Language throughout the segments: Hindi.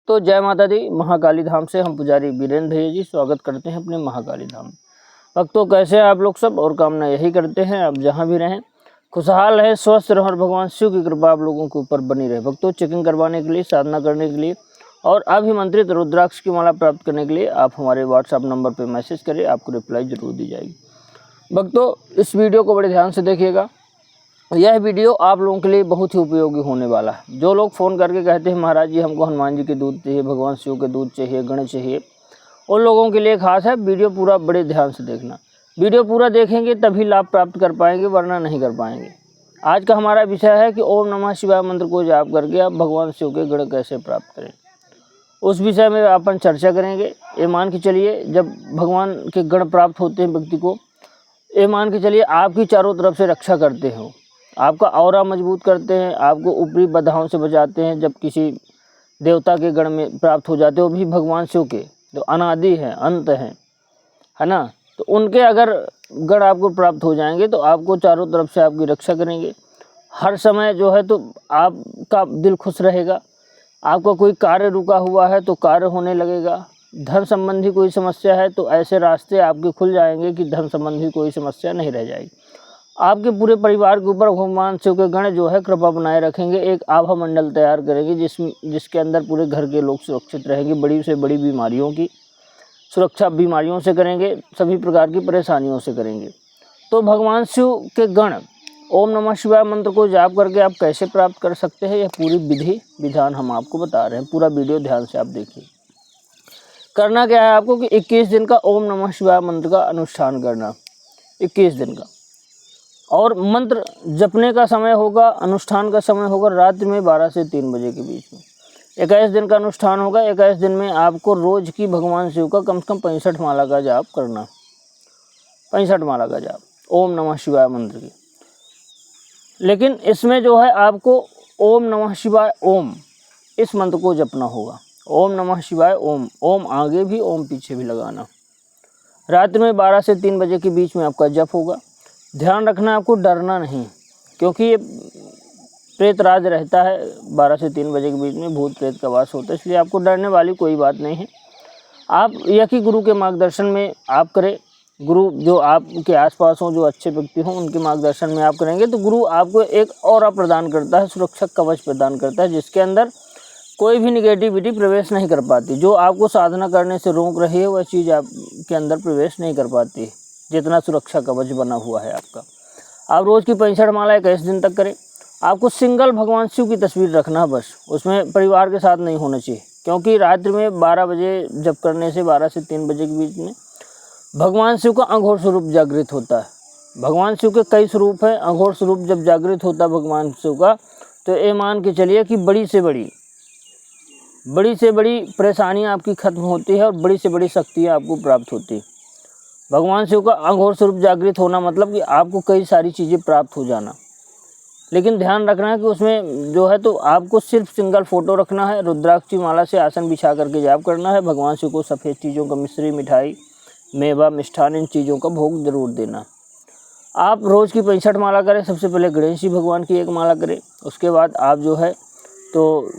तो जय माता दी। महाकाली धाम से हम पुजारी वीरेंद्र भैया जी स्वागत करते हैं अपने महाकाली धाम। भक्तों, कैसे हैं आप लोग सब? और कामना यही करते हैं आप जहां भी रहें खुशहाल रहे, स्वस्थ रहे और भगवान शिव की कृपा आप लोगों के ऊपर बनी रहे। भक्तों, चेकिंग करवाने के लिए, साधना करने के लिए और अभिमंत्रित रुद्राक्ष की माला प्राप्त करने के लिए आप हमारे व्हाट्सएप नंबर पर मैसेज करें, आपको रिप्लाई जरूर दी जाएगी। भक्तों, इस वीडियो को बड़े ध्यान से देखिएगा। यह वीडियो आप लोगों के लिए बहुत ही उपयोगी होने वाला है। जो लोग फ़ोन करके कहते हैं महाराज जी हमको हनुमान जी के दूध चाहिए, भगवान शिव के दूध चाहिए, गणेश चाहिए, उन लोगों के लिए खास है। वीडियो पूरा बड़े ध्यान से देखना। वीडियो पूरा देखेंगे तभी लाभ प्राप्त कर पाएंगे, वरना नहीं कर पाएंगे। आज का हमारा विषय है कि ओम नमः शिवाय मंत्र को जाप करके आप भगवान शिव के गण कैसे प्राप्त करें, उस विषय में अपन चर्चा करेंगे। ये मान के चलिए, जब भगवान के गण प्राप्त होते हैं व्यक्ति को, ये मान के चलिए आपकी चारों तरफ से रक्षा करते हो, आपका ऑरा मजबूत करते हैं, आपको ऊपरी बाधाओं से बचाते हैं। जब किसी देवता के गण में प्राप्त हो जाते हो, भी भगवान शिव के जो अनादि है, अंत है ना, तो उनके अगर गण आपको प्राप्त हो जाएंगे तो आपको चारों तरफ से आपकी रक्षा करेंगे। हर समय जो है तो आपका दिल खुश रहेगा। आपका कोई कार्य रुका हुआ है तो कार्य होने लगेगा। धन संबंधी कोई समस्या है तो ऐसे रास्ते आपके खुल जाएंगे कि धन संबंधी कोई समस्या नहीं रह जाएगी। आपके पूरे परिवार के ऊपर भगवान शिव के गण जो है कृपा बनाए रखेंगे। एक आभा मंडल तैयार करेंगे जिसके अंदर पूरे घर के लोग सुरक्षित रहेंगे। बड़ी से बड़ी बीमारियों की सुरक्षा बीमारियों से करेंगे, सभी प्रकार की परेशानियों से करेंगे। तो भगवान शिव के गण ओम नमः शिवाय मंत्र को जाप करके आप कैसे प्राप्त कर सकते हैं, यह पूरी विधि विधान हम आपको बता रहे हैं। पूरा वीडियो ध्यान से आप देखिए। करना क्या है आपको कि 21 दिन का ओम नमः शिवाय मंत्र का अनुष्ठान करना, 21 दिन का। और मंत्र जपने का समय होगा, अनुष्ठान का समय होगा रात्रि में 12 से 3 बजे के बीच में। 21 दिन का अनुष्ठान होगा। 21 दिन में आपको रोज की भगवान शिव का कम से कम 65 माला का जाप करना, 65 माला का जाप ओम नमः शिवाय मंत्र की। लेकिन इसमें जो है आपको ओम नमः शिवाय ओम इस मंत्र को जपना होगा। ओम नमः शिवाय ओम, ओम आगे भी ओम पीछे भी लगाना। रात्रि में 12 से 3 बजे के बीच में आपका जप होगा। ध्यान रखना, आपको डरना नहीं, क्योंकि ये प्रेत राज रहता है 12 से 3 बजे के बीच में, भूत प्रेत का वास होता है, इसलिए आपको डरने वाली कोई बात नहीं है। आप यह कि गुरु के मार्गदर्शन में आप करें। गुरु जो आपके आसपास हों, जो अच्छे व्यक्ति हों, उनके मार्गदर्शन में आप करेंगे तो गुरु आपको एक ऑरा प्रदान करता है, सुरक्षा कवच प्रदान करता है, जिसके अंदर कोई भी निगेटिविटी प्रवेश नहीं कर पाती। जो आपको साधना करने से रोक रही है वह चीज़ आपके अंदर प्रवेश नहीं कर पाती, जितना सुरक्षा कवच बना हुआ है आपका। आप रोज़ की 65 माला 21 दिन तक करें। आपको सिंगल भगवान शिव की तस्वीर रखना है बस, उसमें परिवार के साथ नहीं होना चाहिए, क्योंकि रात्रि में 12 बजे जप करने से 12 से 3 बजे के बीच में भगवान शिव का अघोर स्वरूप जागृत होता है। भगवान शिव के कई स्वरूप हैं। अघोर स्वरूप जब जागृत होता है भगवान शिव का, तो ये मान के चलिए कि बड़ी से बड़ी परेशानियाँ आपकी खत्म होती है और बड़ी से बड़ी शक्तियाँ आपको प्राप्त होती है। भगवान शिव का अघोर स्वरूप जागृत होना मतलब कि आपको कई सारी चीज़ें प्राप्त हो जाना। लेकिन ध्यान रखना है कि उसमें जो है तो आपको सिर्फ सिंगल फोटो रखना है। रुद्राक्ष की माला से आसन बिछा करके जाप करना है। भगवान शिव को सफ़ेद चीज़ों का, मिश्री, मिठाई, मेवा, मिष्ठान, इन चीज़ों का भोग जरूर देना। आप रोज़ की 65 माला करें। सबसे पहले गणेश जी भगवान की एक माला करें, उसके बाद आप जो है तो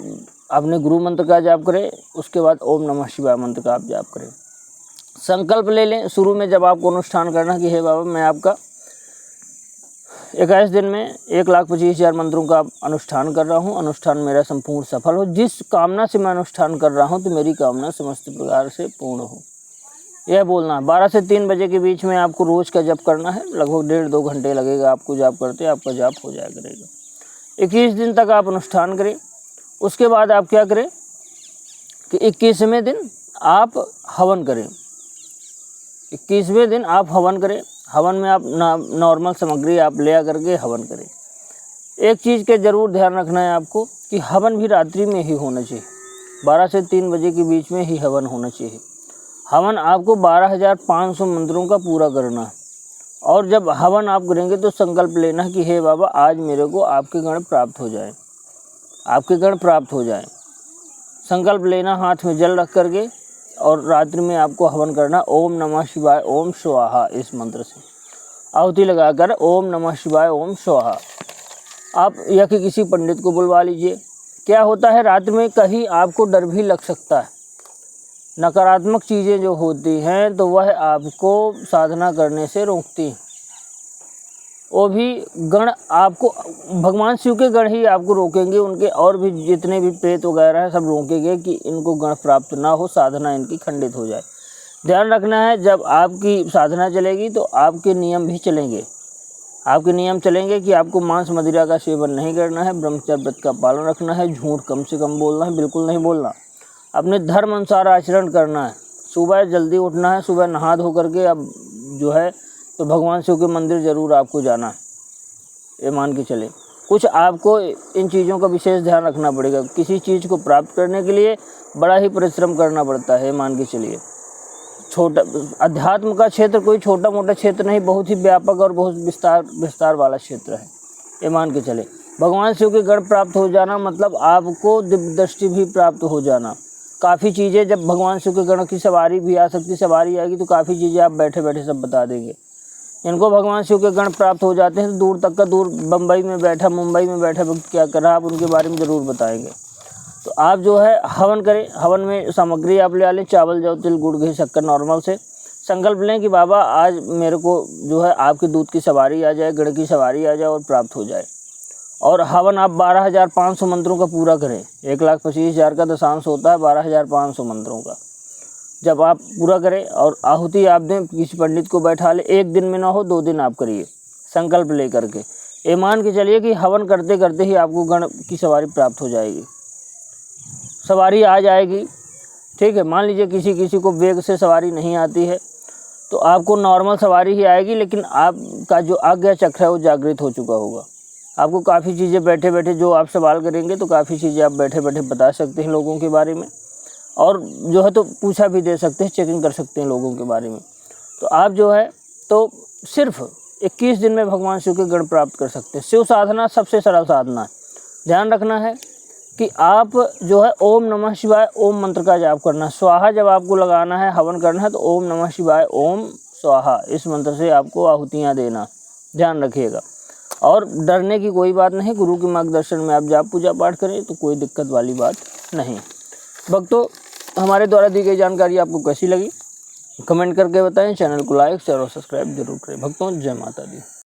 अपने गुरु मंत्र का जाप करें, उसके बाद ओम नमः शिवाय मंत्र का आप जाप करें। संकल्प ले लें शुरू में जब आपको अनुष्ठान करना कि हे बाबा मैं आपका 21 दिन में 1,25,000 मंत्रों का अनुष्ठान कर रहा हूँ, अनुष्ठान मेरा संपूर्ण सफल हो। जिस कामना से मैं अनुष्ठान कर रहा हूँ तो मेरी कामना समस्त प्रकार से पूर्ण हो, यह बोलना है। 12 से 3 बजे के बीच में आपको रोज़ का जप करना है। लगभग 1.5-2 घंटे लगेगा आपको जाप करते, आपका जाप हो जाया करेगा। 21 दिन तक आप अनुष्ठान करें। उसके बाद आप क्या करें कि 21वें दिन आप हवन करें। 21वें दिन आप हवन करें। हवन में आप नॉर्मल सामग्री आप ले आकर के हवन करें। एक चीज़ के ज़रूर ध्यान रखना है आपको कि हवन भी रात्रि में ही होना चाहिए। 12 से 3 बजे के बीच में ही हवन होना चाहिए। हवन आपको 12,500 मंत्रों का पूरा करना है। और जब हवन आप करेंगे तो संकल्प लेना कि हे बाबा आज मेरे को आपके गण प्राप्त हो जाए, आपके गण प्राप्त हो जाए। संकल्प लेना हाथ में जल रख करके, और रात्रि में आपको हवन करना ओम नमः शिवाय ओम स्वाहा इस मंत्र से आहुति लगाकर ओम नमः शिवाय ओम स्वाहा। आप या कि किसी पंडित को बुलवा लीजिए, क्या होता है, रात में कहीं आपको डर भी लग सकता है। नकारात्मक चीज़ें जो होती हैं तो वह आपको साधना करने से रोकती हैं। वो भी गण आपको, भगवान शिव के गण ही आपको रोकेंगे, उनके और भी जितने भी प्रेत वगैरह हैं सब रोकेंगे कि इनको गण प्राप्त ना हो, साधना इनकी खंडित हो जाए। ध्यान रखना है, जब आपकी साधना चलेगी तो आपके नियम भी चलेंगे। आपके नियम चलेंगे कि आपको मांस मदिरा का सेवन नहीं करना है, ब्रह्मचर्य व्रत का पालन रखना है, झूठ कम से कम बोलना है, बिल्कुल नहीं बोलना, अपने धर्म अनुसार आचरण करना है। सुबह जल्दी उठना है, सुबह नहा धो करके अब जो है तो भगवान शिव के मंदिर ज़रूर आपको जाना है, ये मान के चले। कुछ आपको इन चीज़ों का विशेष ध्यान रखना पड़ेगा। किसी चीज़ को प्राप्त करने के लिए बड़ा ही परिश्रम करना पड़ता है, मान के चलिए। छोटा अध्यात्म का क्षेत्र कोई छोटा मोटा क्षेत्र नहीं, बहुत ही व्यापक और बहुत विस्तार वाला क्षेत्र है, ये मान के चले। भगवान शिव के गण प्राप्त हो जाना मतलब आपको दिव्य दृष्टि भी प्राप्त हो जाना। काफ़ी चीज़ें, जब भगवान शिव के गणों की सवारी भी आ सकती, सवारी आएगी तो काफ़ी चीज़ें आप बैठे बैठे सब बता देंगे। इनको भगवान शिव के गण प्राप्त हो जाते हैं तो दूर तक का, दूर बम्बई में बैठा, मुंबई में बैठा वक्त क्या कर रहा है, आप उनके बारे में ज़रूर बताएंगे। तो आप जो है हवन करें। हवन में सामग्री आप ले आ लें, चावल, जौ, तिल, गुड़, घी, शक्कर नॉर्मल से। संकल्प लें कि बाबा आज मेरे को जो है आपकी दूध की सवारी आ जाए, गण की सवारी आ जाए और प्राप्त हो जाए। और हवन आप 12,500 मंत्रों का पूरा करें। 1,25,000 का दशांश होता है 12,500 मंत्रों का। जब आप पूरा करें और आहुति आप दें, किसी पंडित को बैठा ले, 1 दिन में ना हो 2 दिन आप करिए संकल्प ले करके। ये मान के चलिए कि हवन करते करते ही आपको गण की सवारी प्राप्त हो जाएगी, सवारी आ जाएगी। ठीक है, मान लीजिए किसी किसी को वेग से सवारी नहीं आती है तो आपको नॉर्मल सवारी ही आएगी, लेकिन आपका जो आज्ञा चक्र है वो जागृत हो चुका होगा। आपको काफ़ी चीज़ें बैठे बैठे, जो आप सवाल करेंगे तो काफ़ी चीज़ें आप बैठे बैठे बता सकते हैं लोगों के बारे में, और जो है तो पूछा भी दे सकते हैं, चेकिंग कर सकते हैं लोगों के बारे में। तो आप जो है तो सिर्फ 21 दिन में भगवान शिव के गण प्राप्त कर सकते हैं। शिव साधना सबसे सरल साधना है। ध्यान रखना है कि आप जो है ओम नमः शिवाय ओम मंत्र का जाप करना। स्वाहा जब आपको लगाना है, हवन करना है तो ओम नमः शिवाय ओम स्वाहा, इस मंत्र से आपको आहुतियाँ देना, ध्यान रखिएगा। और डरने की कोई बात नहीं, गुरु के मार्गदर्शन में आप जाप पूजा पाठ करें तो कोई दिक्कत वाली बात नहीं। भक्तों, हमारे द्वारा दी गई जानकारी आपको कैसी लगी कमेंट करके बताएं। चैनल को लाइक, शेयर और सब्सक्राइब जरूर करें। भक्तों, जय माता दी।